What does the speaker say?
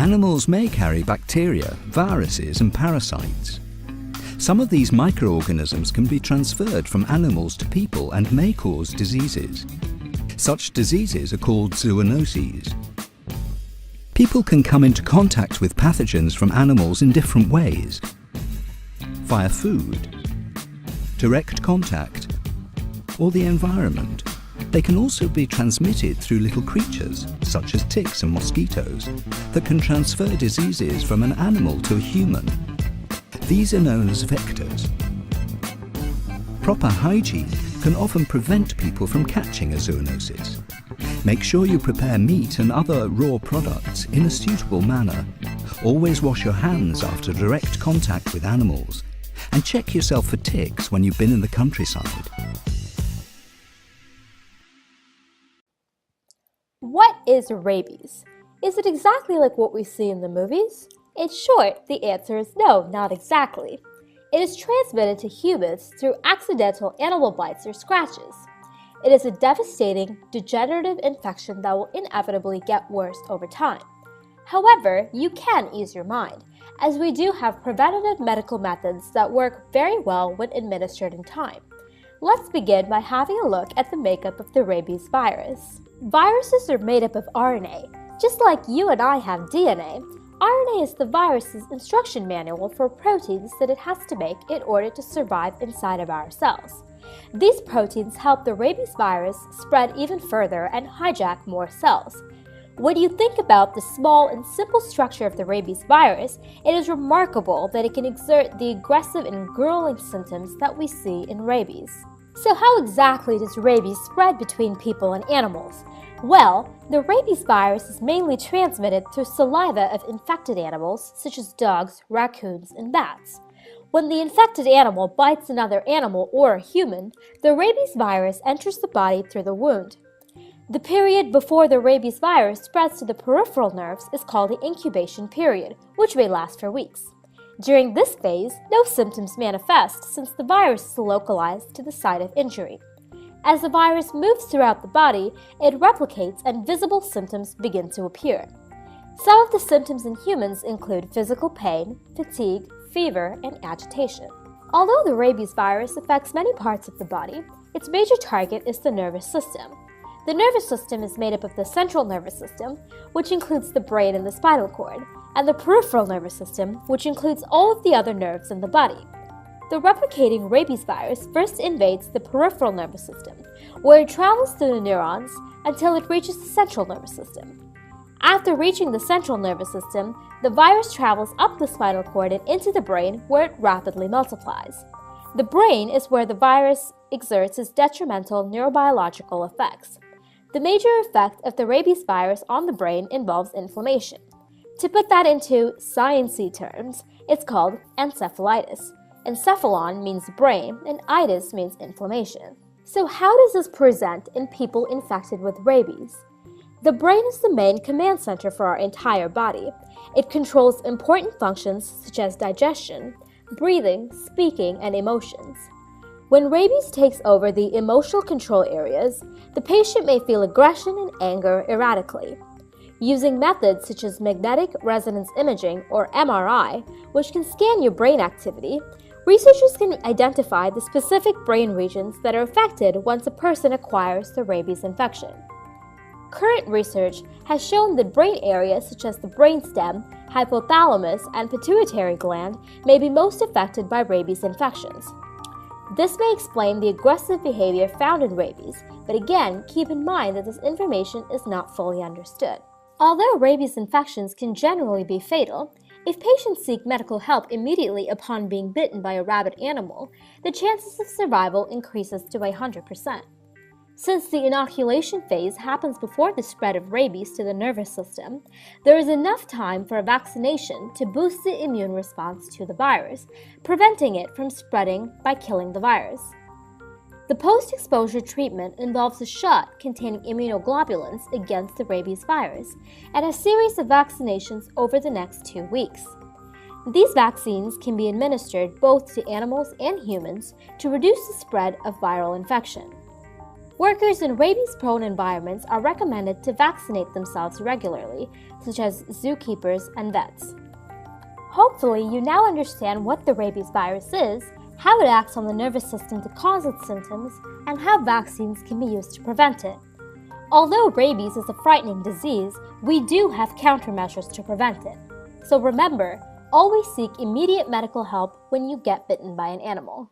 Animals may carry bacteria, viruses and parasites. Some of these microorganisms can be transferred from animals to people and may cause diseases. Such diseases are called zoonoses. People can come into contact with pathogens from animals in different ways. Via food, direct contact, or the environment. They can also be transmitted through little creatures, such as ticks and mosquitoes, that can transfer diseases from an animal to a human. These are known as vectors. Proper hygiene can often prevent people from catching a zoonosis. Make sure you prepare meat and other raw products in a suitable manner. Always wash your hands after direct contact with animals, and check yourself for ticks when you've been in the countryside. What is rabies? Is it exactly like what we see in the movies? In short, the answer is no, not exactly. It is transmitted to humans through accidental animal bites or scratches. It is a devastating, degenerative infection that will inevitably get worse over time. However, you can ease your mind, as we do have preventative medical methods that work very well when administered in time. Let's begin by having a look at the makeup of the rabies virus. Viruses are made up of RNA. Just like you and I have DNA, RNA is the virus's instruction manual for proteins that it has to make in order to survive inside of our cells. These proteins help the rabies virus spread even further and hijack more cells. When you think about the small and simple structure of the rabies virus, it is remarkable that it can exert the aggressive and grueling symptoms that we see in rabies. So how exactly does rabies spread between people and animals? Well, the rabies virus is mainly transmitted through saliva of infected animals such as dogs, raccoons, and bats. When the infected animal bites another animal or a human, the rabies virus enters the body through the wound. The period before the rabies virus spreads to the peripheral nerves is called the incubation period, which may last for weeks. During this phase, no symptoms manifest since the virus is localized to the site of injury. As the virus moves throughout the body, it replicates and visible symptoms begin to appear. Some of the symptoms in humans include physical pain, fatigue, fever, and agitation. Although the rabies virus affects many parts of the body, its major target is the nervous system. The nervous system is made up of the central nervous system, which includes the brain and the spinal cord, and the peripheral nervous system, which includes all of the other nerves in the body. The replicating rabies virus first invades the peripheral nervous system, where it travels through the neurons until it reaches the central nervous system. After reaching the central nervous system, the virus travels up the spinal cord and into the brain, where it rapidly multiplies. The brain is where the virus exerts its detrimental neurobiological effects. The major effect of the rabies virus on the brain involves inflammation. To put that into sciencey terms, it's called encephalitis. Encephalon means brain, and itis means inflammation. So how does this present in people infected with rabies? The brain is the main command center for our entire body. It controls important functions such as digestion, breathing, speaking, and emotions. When rabies takes over the emotional control areas, the patient may feel aggression and anger erratically. Using methods such as magnetic resonance imaging, or MRI, which can scan your brain activity, researchers can identify the specific brain regions that are affected once a person acquires the rabies infection. Current research has shown that brain areas such as the brainstem, hypothalamus, and pituitary gland may be most affected by rabies infections. This may explain the aggressive behavior found in rabies, but again, keep in mind that this information is not fully understood. Although rabies infections can generally be fatal, if patients seek medical help immediately upon being bitten by a rabid animal, the chances of survival increases to 100%. Since the inoculation phase happens before the spread of rabies to the nervous system, there is enough time for a vaccination to boost the immune response to the virus, preventing it from spreading by killing the virus. The post-exposure treatment involves a shot containing immunoglobulins against the rabies virus and a series of vaccinations over the next 2 weeks. These vaccines can be administered both to animals and humans to reduce the spread of viral infection. Workers in rabies-prone environments are recommended to vaccinate themselves regularly, such as zookeepers and vets. Hopefully, you now understand what the rabies virus is, how it acts on the nervous system to cause its symptoms, and how vaccines can be used to prevent it. Although rabies is a frightening disease, we do have countermeasures to prevent it. So remember, always seek immediate medical help when you get bitten by an animal.